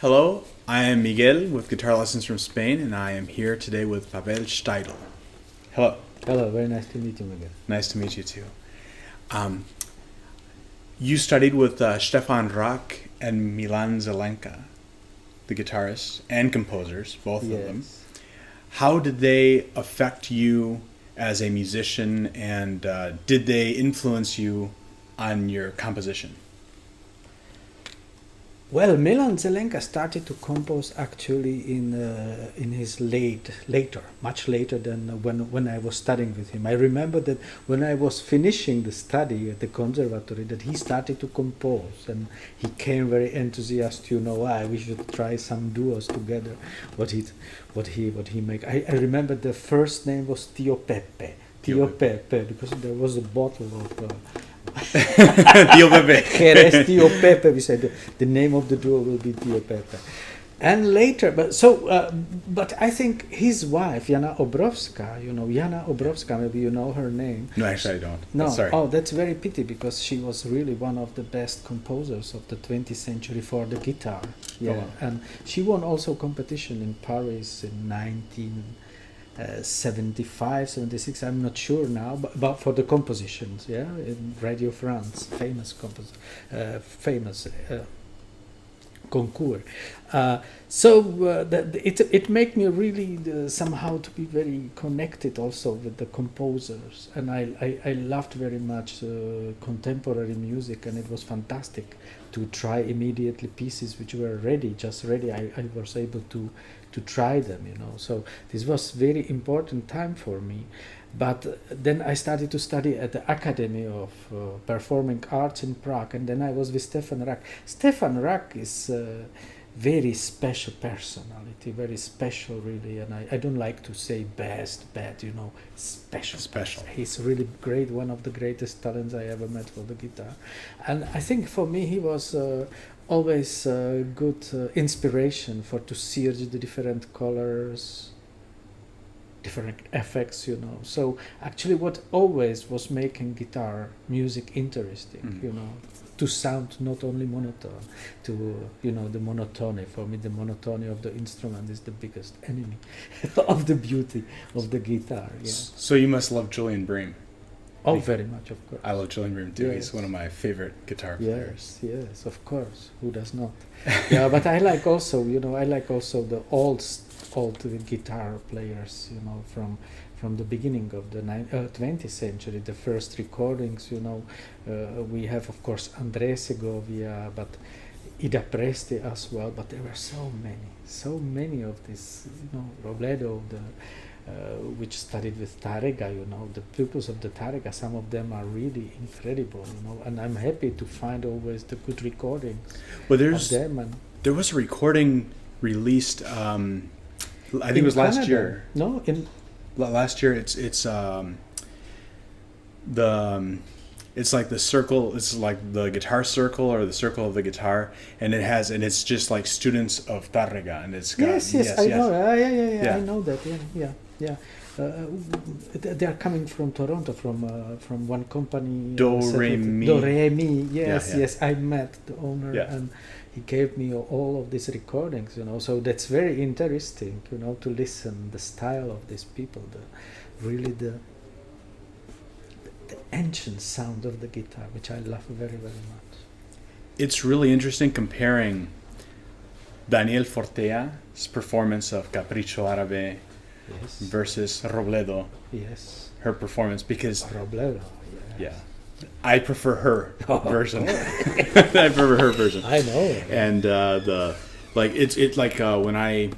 Hello, I am Miguel with Guitar Lessons from Spain, and I am here today with Pavel Steidl. Hello. Hello, very nice to meet you, Miguel. Nice to meet you too. You studied with Štěpán and Milan Zelenka, the guitarists and composers, both of them. How did they affect you as a musician, and did they influence you on your composition? Well, Milan Zelenka started to compose actually in his much later than when I was studying with him. I remember that when I was finishing the study at the conservatory, that he started to compose, and he came very enthusiastic. We should try some duos together. What he make? I remember the first name was Tio Pepe, because there was a bottle of. Tio Pepe. Jerez Tio Pepe. We said the name of the duo will be Tio Pepe. And later, but I think his wife, Jana Obrovská, Jana Obrovská, maybe you know her name. No, actually I don't. No, sorry. Oh, that's very pity, because she was really one of the best composers of the 20th century for the guitar. Yeah, wow. And she won also competition in Paris in 1975, 76, I'm not sure now, but for the compositions, in Radio France, famous concours. It made me really somehow to be very connected also with the composers, and I loved very much contemporary music, and it was fantastic to try immediately pieces which were just ready. I was able to try them, so this was very important time for me. But then I started to study at the Academy of Performing Arts in Prague, and then I was with Štěpán Rak. Štěpán Rak is a very special personality, very special really, and I don't like to say bad, special. He's really great, one of the greatest talents I ever met for the guitar. And I think for me he was always a good inspiration to see the different colors, different effects, So actually what always was making guitar music interesting, to sound not only monotone, to, the monotony. For me, the monotony of the instrument is the biggest enemy of the beauty of the guitar. Yeah. So you must love Julian Bream. Oh, very much, of course. I love Julian Bream too. Yes. He's one of my favorite guitar players. Yes, of course. Who does not? Yeah, but I like also, the old guitar players, from the beginning of the 20th century, the first recordings, we have, of course, Andrea Segovia, but Ida Presti as well, but there were so many of these, Robledo, which studied with Tárrega, the pupils of the Tárrega, some of them are really incredible, and I'm happy to find always the good recordings of them. And there was a recording released, I think it was Canada. Last year. No, last year. It's like the circle. It's like the guitar circle or the circle of the guitar, and it's just like students of Tárrega, and it's got yes. I know. Yeah. I know that. Yeah. They are coming from Toronto, from one company. Do Re Mi. Yes. I met the owner, and he gave me all of these recordings. So that's very interesting. To listen the style of these people, the ancient sound of the guitar, which I love very, very much. It's really interesting comparing Daniel Fortea's performance of Capricho Árabe versus Robledo. Yes. Her performance, because Robledo. Yes. Yeah. I prefer her version. I prefer her version. I know. And when I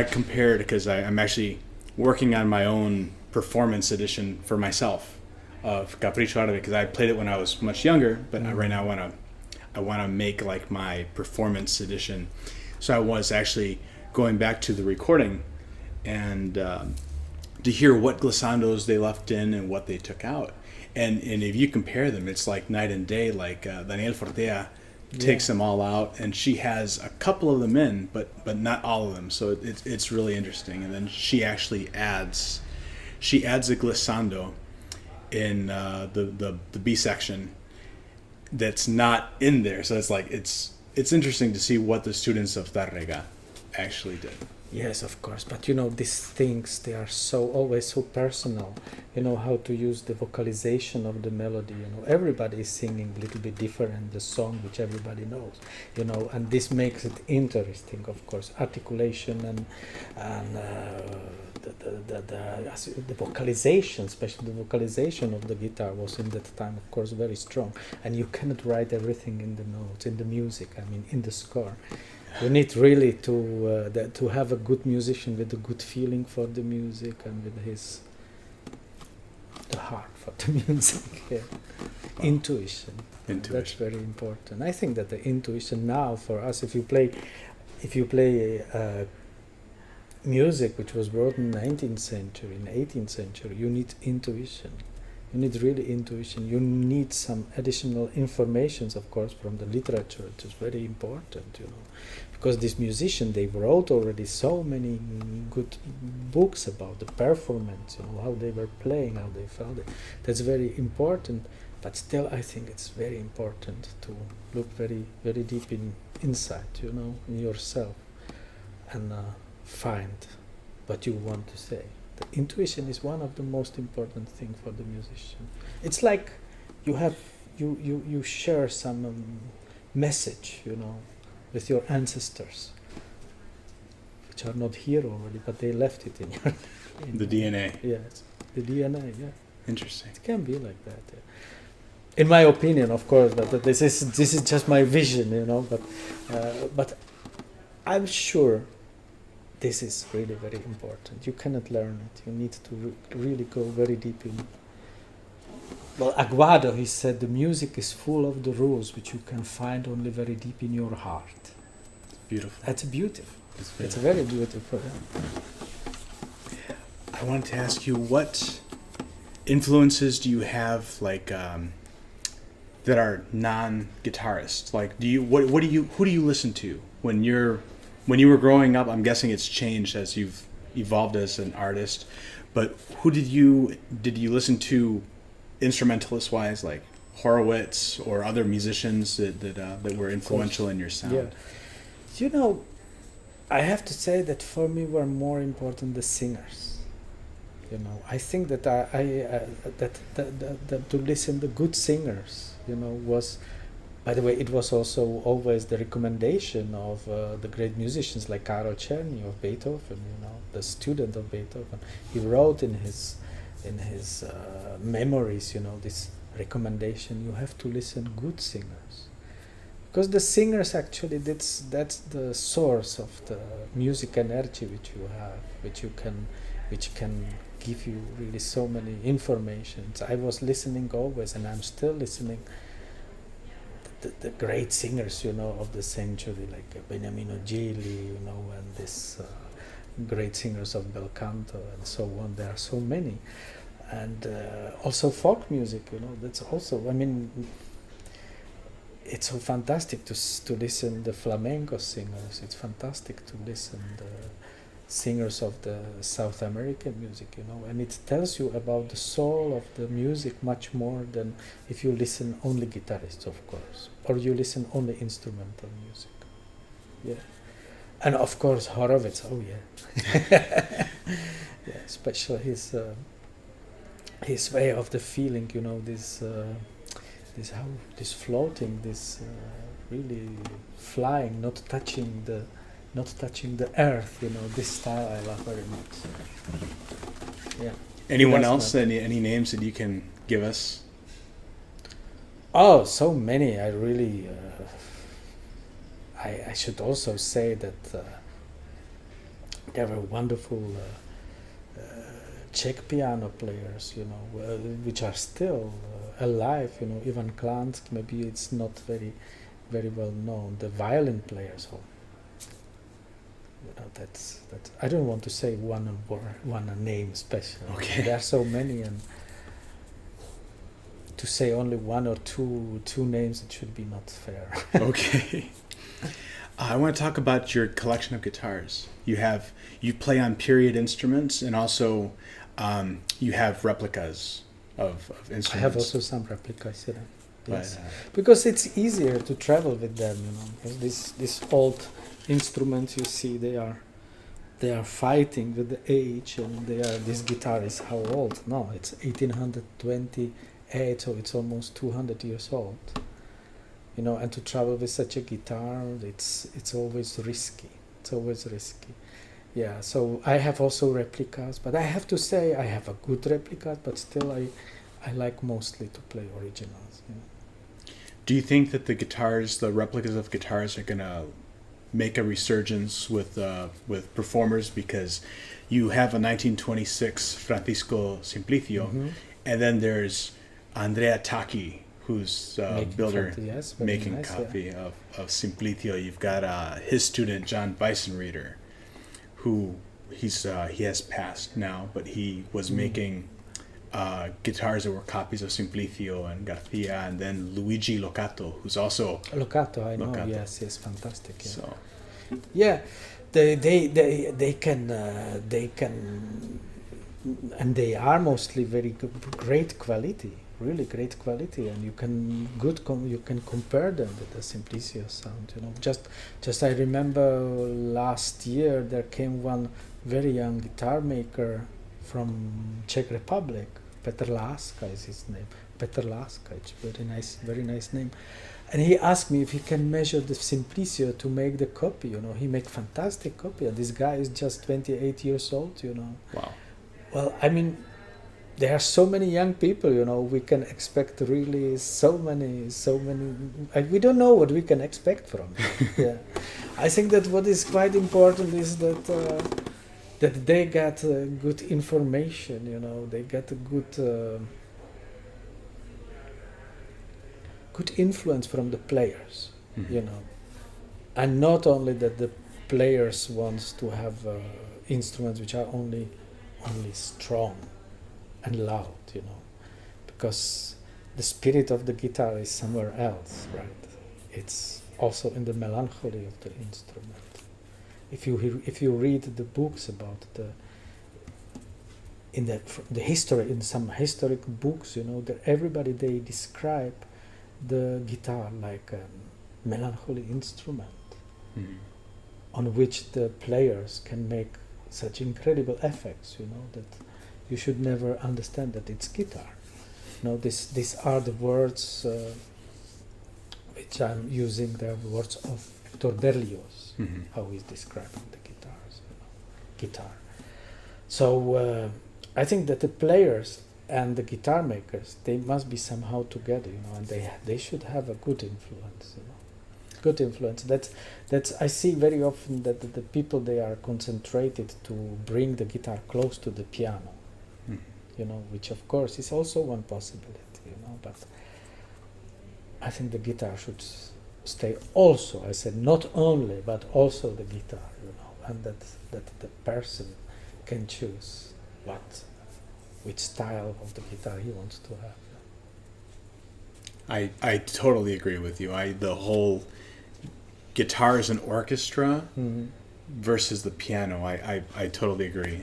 compared, because I'm actually working on my own performance edition for myself of Capricho Árabe, because I played it when I was much younger, but right now I want to make like my performance edition. So I was actually going back to the recording and to hear what glissandos they left in and what they took out. And if you compare them, it's like night and day. Like Daniel Fortea takes them all out, and she has a couple of them in, but not all of them. So it's really interesting. And then she actually adds a glissando in the B section that's not in there. So it's it's interesting to see what the students of Tárrega actually did. Yes, of course. But you know, these things, they are always so personal. You know, how to use the vocalization of the melody. You know, everybody is singing a little bit different the song, which everybody knows. You know, and this makes it interesting, of course. Articulation and the vocalization, especially the vocalization of the guitar, was in that time, of course, very strong. And you cannot write everything in the notes, in the music. I mean, in the score. You need really to have a good musician with a good feeling for the music and with the heart for the music. Yeah. Wow. Intuition. That's very important. I think that the intuition now for us, if you play music which was brought in the 19th century, in the 18th century, you need intuition. You need really intuition. You need some additional informations, of course, from the literature. It is very important, you know, because these musicians, they wrote already so many good books about the performance, you know, how they were playing, how they felt it. That's very important. But still, I think it's very important to look very, very deep inside, you know, in yourself, and find what you want to say. The intuition is one of the most important things for the musician. It's like you share some message, you know, with your ancestors, which are not here already, but they left it in your the DNA. Yes, the DNA. Yeah. Interesting. It can be like that. Yeah. In my opinion, of course, but this is just my vision, you know. But I'm sure. This is really very important. You cannot learn it. You need to really go very deep in. Well, Aguado, he said, the music is full of the rules which you can find only very deep in your heart. Beautiful. That's beautiful. It's very beautiful. Yeah. I wanted to ask you, what influences do you have, like, that are non-guitarists? Like, who do you listen to when you were growing up? I'm guessing it's changed as you've evolved as an artist, but who did you listen to instrumentalist wise, like Horowitz or other musicians that were influential in your sound? Yeah. You know, I have to say that for me were more important the singers. You know, I think that that to listen to good singers, you know, was. By the way, it was also always the recommendation of the great musicians like Karol Czerny of Beethoven, you know, the student of Beethoven. He wrote in his memories, you know, this recommendation: you have to listen good singers, because the singers actually that's the source of the music energy which you have, which can give you really so many informations. I was listening always, and I'm still listening. The great singers, you know, of the century, like Beniamino Gigli, you know, and this great singers of bel canto and so on. There are so many, and also folk music, you know. That's also, I mean, it's so fantastic to listen the flamenco singers. It's fantastic to listen the singers of the South American music, you know, and it tells you about the soul of the music much more than if you listen only guitarists, of course, or you listen only instrumental music. Yeah, and of course Horowitz. Oh yeah, yeah, especially his way of the feeling, you know, this floating, this really flying, not touching the earth, you know. This style I love very much. Yeah. Anyone else? Any names that you can give us? Oh, so many. I really. I should also say that there were wonderful Czech piano players, you know, which are still alive. You know, Ivan Klansk. Maybe it's not very, very well known. The violin players. You know, that's. I don't want to say one name special. Okay. There are so many, and to say only one or two names, it should be not fair. Okay. I want to talk about your collection of guitars. You play on period instruments, and also you have replicas of instruments. I have also some replicas. Yes, But, because it's easier to travel with them, you know. Because this old instruments you see, they are fighting with the age, and this guitar is how old? No, it's 1828, so it's almost 200 years old. You know, and to travel with such a guitar, it's always risky. It's always risky. Yeah, so I have also replicas, but I have to say I have a good replicas, but still I like mostly to play originals. You know. do you think that the replicas of guitars, are gonna make a resurgence with performers, because you have a 1926 Francisco Simplicio, and then there's Andrea Tacchi, who's builder making nice, copy of Simplicio. You've got his student John Weissenrieder, who he has passed now, but he was making guitars that were copies of Simplicio and Garcia, and then Luigi Locatto, who's also Locatto, I know. Locatto. Yes, fantastic. Yeah. So Yeah, they can, and they are mostly very great quality, really great quality, and you can compare them with the Simplicio sound. You know, just I remember last year there came one very young guitar maker from Czech Republic. Petr Láska is his name. Petr Láska, it's very nice name. And he asked me if he can measure the Simplicio to make the copy. You know, he make fantastic copy. And this guy is just 28 years old. You know. wow. Well, I mean, there are so many young people. You know, we can expect really so many. We don't know what we can expect from them. Yeah, I think that what is quite important is that they get good information. You know, they get a good influence from the players. You know, and not only that the players wants to have instruments which are only strong and loud, you know, because the spirit of the guitar is somewhere else, right? It's also in the melancholy of the instrument. If you read the books about the history, in some historic books, you know, that everybody they describe the guitar like a melancholy instrument on which the players can make such incredible effects, you know, that you should never understand that it's guitar. You know, these are the words which I'm using, the words of Hector Berlioz, how he's describing the guitar. So I think that the players and the guitar makers, they must be somehow together, you know, and they should have a good influence, you know. Good influence. That's I see very often that the people they are concentrated to bring the guitar close to the piano, you know, which of course is also one possibility, you know. But I think the guitar should stay also. I said not only, but also the guitar, you know, and that the person can choose which style of the guitar he wants to have. I totally agree with you. The whole guitar as an orchestra versus the piano, I totally agree,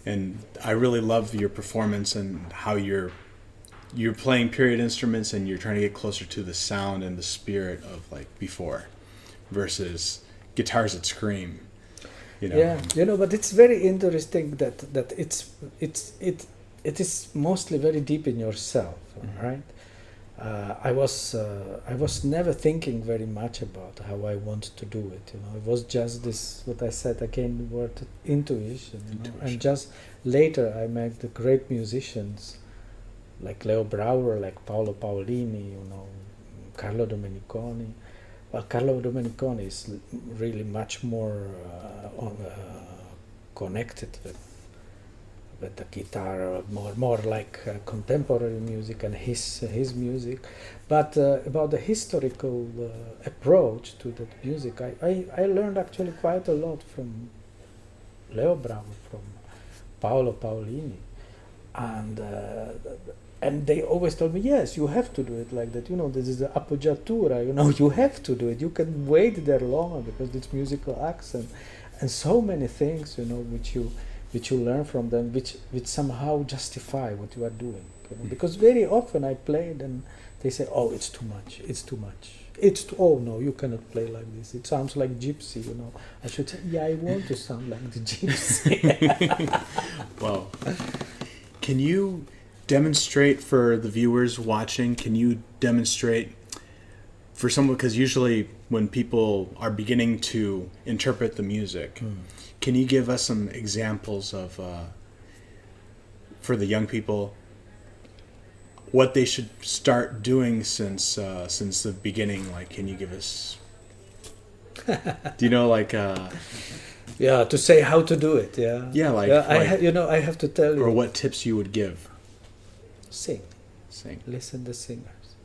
and I really love your performance and how you're playing period instruments and you're trying to get closer to the sound and the spirit of like before, versus guitars that scream. You know. Yeah, you know, but it's very interesting that it is mostly very deep in yourself, right? I was never thinking very much about how I want to do it. You know, it was just this, what I said again, the word intuition. You know? And just later I met the great musicians like Leo Brouwer, like Paolo Paolini, you know, Carlo Domeniconi. Well, Carlo Domeniconi is really much more connected with the guitar, more like contemporary music and his music. But about the historical approach to that music, I learned actually quite a lot from Leo Brouwer, from Paolo Paolini, and they always told me, yes, you have to do it like that. You know, this is the appoggiatura. You know, you have to do it. You can wait there longer because it's musical accent, and so many things, you know, which you learn from them, which somehow justify what you are doing. You know? Because very often I played and they say, "Oh, it's too much. It's too much. Oh no, you cannot play like this. It sounds like gypsy, you know." I should say, "Yeah, I want to sound like the gypsy." Wow. Can you demonstrate for the viewers watching? Can you demonstrate for someone, because usually when people are beginning to interpret the music, can you give us some examples of for the young people what they should start doing since the beginning? Like, can you give us? Do you know, like? Yeah, to say how to do it. Yeah. Yeah, like. I have to tell you. Or what tips you would give? Sing. Sing. Listen the singers.